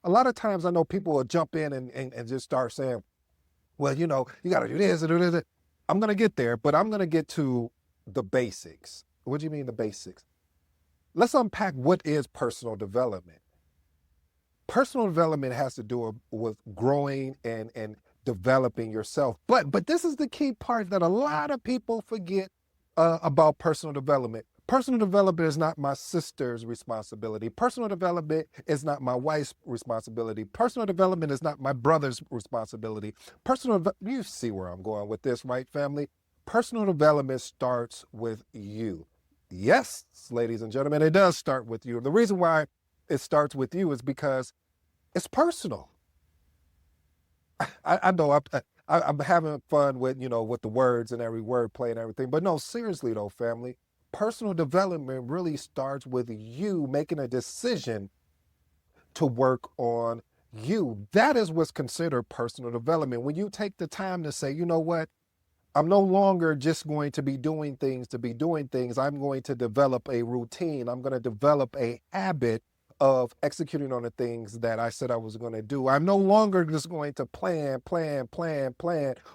a lot of times I know people will jump in and just start saying, well, you got to do this and do this. I'm going to get there, but I'm going to get to the basics. What do you mean the basics? Let's unpack what is personal development. Personal development has to do with growing and developing yourself. But this is the key part that a lot of people forget about personal development. Personal development is not my sister's responsibility. Personal development is not my wife's responsibility. Personal development is not my brother's responsibility. You see where I'm going with this, right, family? Personal development starts with you. Yes, ladies and gentlemen, it does start with you. The reason why it starts with you is because it's personal. I know I'm having fun with, with the words and every word play and everything. But no, seriously though, family, personal development really starts with you making a decision to work on you. That is what's considered personal development. When you take the time to say, you know what? I'm no longer just going to be doing things to be doing things. I'm going to develop a routine. I'm going to develop a habit of executing on the things that I said I was going to do. I'm no longer just going to plan,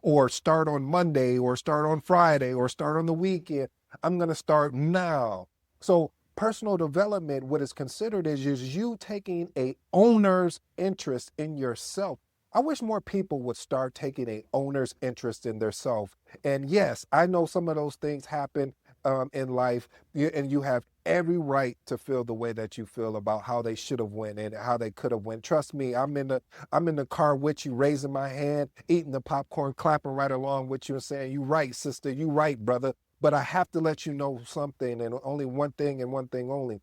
or start on Monday or start on Friday or start on the weekend. I'm going to start now. So personal development, what is considered is you taking a owner's interest in yourself. I wish more people would start taking a owner's interest in their self. And yes, I know some of those things happen in life, and you have every right to feel the way that you feel about how they should have went and how they could have went. Trust me, I'm in the car with you, raising my hand, eating the popcorn, clapping right along with you and saying, "You right, sister, you right, brother." But I have to let you know something, and only one thing and one thing only.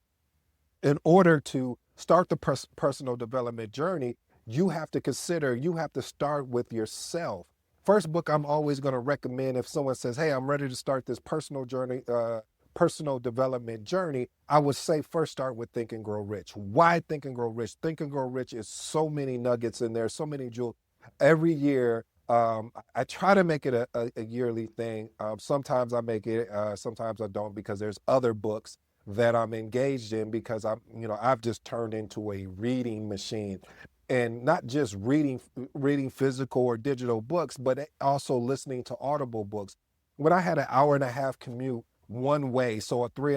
In order to start the personal development journey, you have to start with yourself. First book I'm always going to recommend if someone says, "Hey, I'm ready to start this personal development journey," I would say first start with Think and Grow Rich. Why Think and Grow Rich? Think and Grow Rich is so many nuggets in there, so many jewels. Every year, I try to make it a yearly thing. Sometimes I make it, sometimes I don't, because there's other books that I'm engaged in, because I've just turned into a reading machine, and not just reading physical or digital books, but also listening to audible books. When I had an hour and a half commute one way, so a 3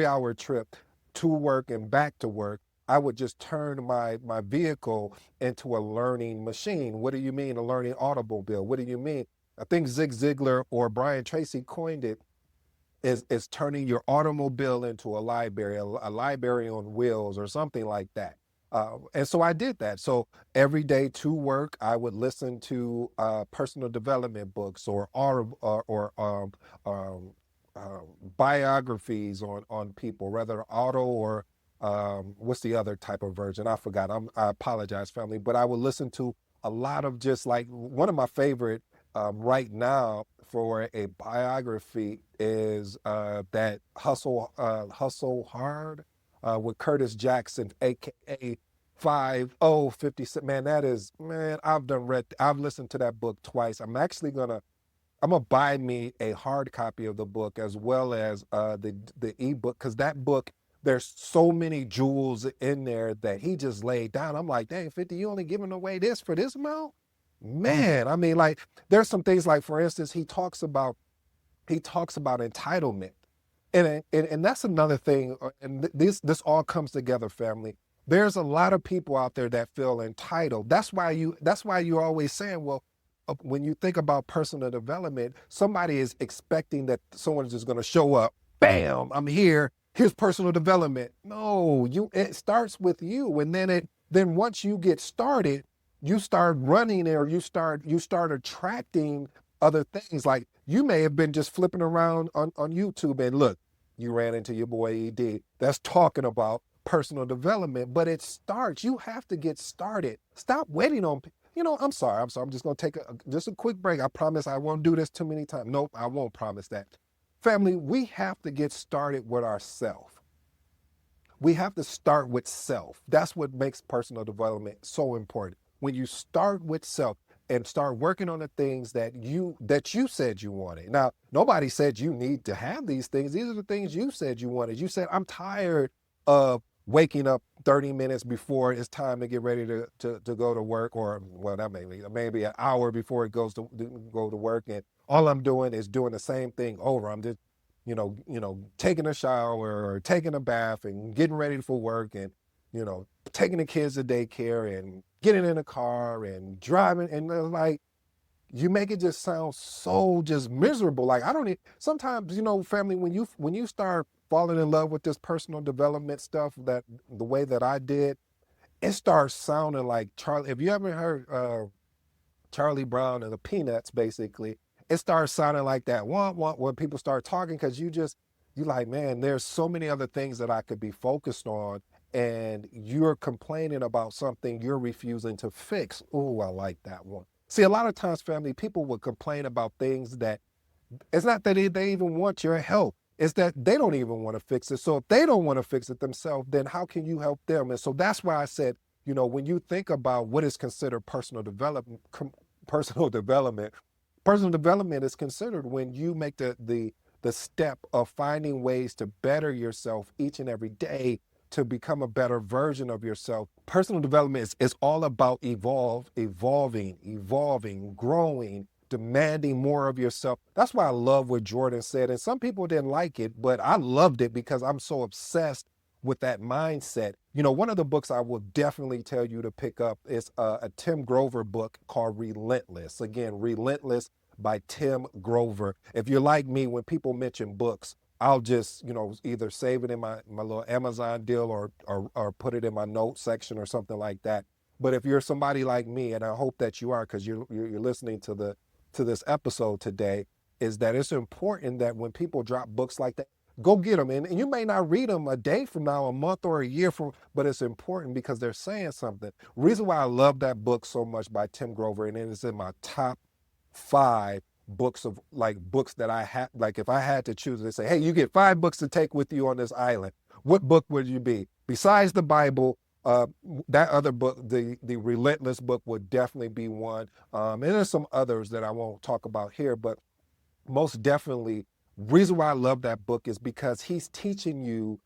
hour trip to work and back to work, I would just turn my vehicle into a learning machine. What do you mean a learning automobile? What do you mean? I think Zig Ziglar or Brian Tracy coined it, is turning your automobile into a library, a library on wheels or something like that. And so I did that. So every day to work, I would listen to personal development books or biographies on people, whether auto or what's the other type of version? I forgot. I apologize, family. But I would listen to a lot of, just like, one of my favorite right now for a biography is that Hustle Hard with Curtis Jackson, aka 50. Man, I've listened to that book twice. I'm gonna buy me a hard copy of the book as well as the ebook, because that book, there's so many jewels in there that he just laid down. I'm like, dang, 50, you only giving away this for this amount? Man, I mean, like, there's some things, like, for instance, he talks about entitlement. And that's another thing. And this all comes together, family. There's a lot of people out there that feel entitled. That's why you're always saying, well, when you think about personal development, somebody is expecting that someone's just going to show up, bam, I'm here, here's personal development. No, it starts with you. And then once you get started, you start running, or you start attracting other things. Like, you may have been just flipping around on YouTube, and look, you ran into your boy ED that's talking about personal development. But you have to get started. Stop waiting on, I'm sorry. I'm just going to take just a quick break. I promise I won't do this too many times. Nope, I won't promise that. Family, we have to get started with ourselves. We have to start with self. That's what makes personal development so important. When you start with self and start working on the things that you said you wanted. Now, nobody said you need to have these things. These are the things you said you wanted. You said, I'm tired of waking up 30 minutes before it's time to get ready to go to work, or well, that maybe an hour before it goes to go to work, and all I'm doing is doing the same thing over. I'm just, taking a shower or taking a bath and getting ready for work, and taking the kids to daycare and getting in a car and driving, and like, you make it just sound so just miserable. Like, I don't sometimes, family, when you start falling in love with this personal development stuff, that the way that I did, it starts sounding like Charlie. If you haven't heard Charlie Brown and the Peanuts, basically, it starts sounding like that when people start talking, because you like, man, there's so many other things that I could be focused on, and you're complaining about something you're refusing to fix. Oh, I like that one. See, a lot of times, family, people will complain about things that it's not that they even want your help. It's that they don't even want to fix it. So if they don't want to fix it themselves, then how can you help them? And so that's why I said, when you think about what is considered personal development, personal development is considered when you make the step of finding ways to better yourself each and every day, to become a better version of yourself. Personal development is all about evolving, growing, demanding more of yourself. That's why I love what Jordan said. And some people didn't like it, but I loved it because I'm so obsessed with that mindset. One of the books I will definitely tell you to pick up is a Tim Grover book called Relentless. Again, Relentless by Tim Grover. If you're like me, when people mention books, I'll just, either save it in my little Amazon deal, or put it in my notes section or something like that. But if you're somebody like me, and I hope that you are, because you're listening to this episode today, is that it's important that when people drop books like that, go get them. And you may not read them a day from now, a month, or a year from, but it's important because they're saying something. Reason why I love that book so much by Tim Grover, and it is in my top 5 books that I had. Like, if I had to choose, they say, hey, you get 5 books to take with you on this island, what book would you be? Besides the Bible, that other book, the Relentless book, would definitely be one. And there's some others that I won't talk about here, but most definitely, reason why I love that book is because he's teaching you,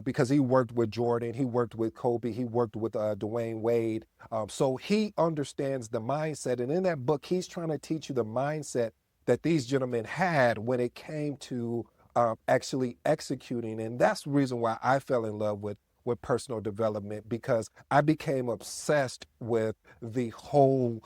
because he worked with Jordan, he worked with Kobe, he worked with Dwayne Wade. So he understands the mindset. And in that book, he's trying to teach you the mindset that these gentlemen had when it came to actually executing. And that's the reason why I fell in love with personal development, because I became obsessed with the whole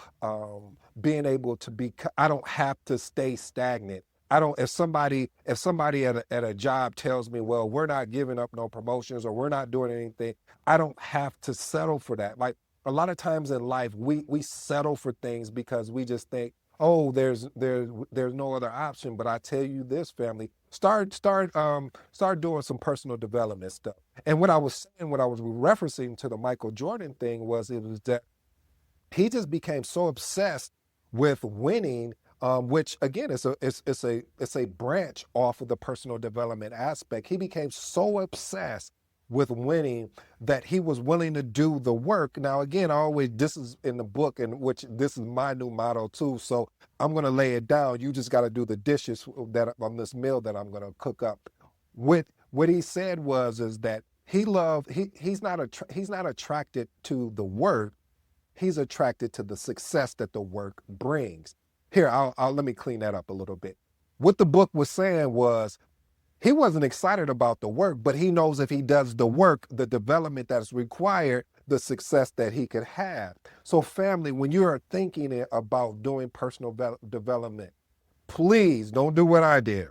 being able to be, I don't have to stay stagnant. I don't, if somebody at a job tells me, well, we're not giving up no promotions, or we're not doing anything, I don't have to settle for that. Like, a lot of times in life, we settle for things because we just think, oh, there's no other option. But I tell you this, family, start doing some personal development stuff. And what I was saying, what I was referencing to the Michael Jordan thing, it was that he just became so obsessed with winning, which again it's a branch off of the personal development aspect. He became so obsessed with winning that he was willing to do the work. Now, again, this is in the book, and which this is my new motto too. So I'm gonna lay it down. You just got to do the dishes that on this meal that I'm gonna cook up. What he said is that he's not attracted to the work. He's attracted to the success that the work brings. Here, I'll let me clean that up a little bit. What the book was saying was, he wasn't excited about the work, but he knows if he does the work, the development that's required, the success that he could have. So, family, when you are thinking about doing personal development, please don't do what I did,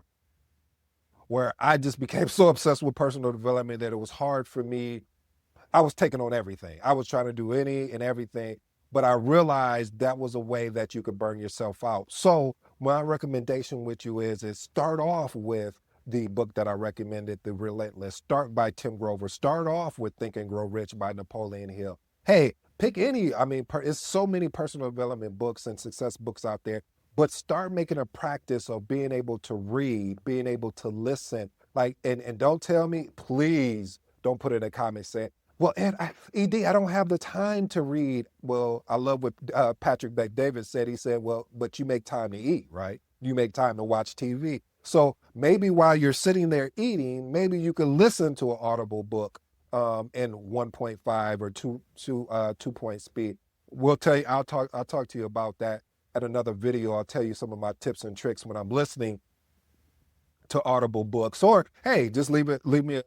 where I just became so obsessed with personal development that it was hard for me. I was taking on everything. I was trying to do any and everything, but I realized that was a way that you could burn yourself out. So my recommendation with you is start off with the book that I recommended, The Relentless. Start by Tim Grover. Start off with Think and Grow Rich by Napoleon Hill. Hey, pick any, it's so many personal development books and success books out there, but start making a practice of being able to read, being able to listen. Like, and don't tell me, please don't put in a comment saying, well, ED, I don't have the time to read. Well, I love what Patrick Bet-David said. He said, well, but you make time to eat, right? You make time to watch TV. So maybe while you're sitting there eating, maybe you can listen to an audible book in 1.5 or 2 point speed. We'll tell you, I'll talk to you about that at another video. I'll tell you some of my tips and tricks when I'm listening to Audible books. Or hey, just leave me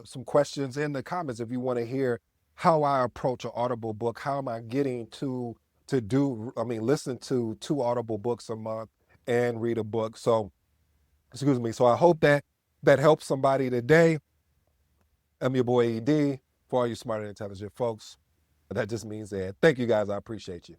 some questions in the comments if you want to hear how I approach an Audible book. How am I getting listen to 2 Audible books a month and read a book. So excuse me. So I hope that helps somebody today. I'm your boy ED. For all you smart and intelligent folks, that just means that. Thank you guys. I appreciate you.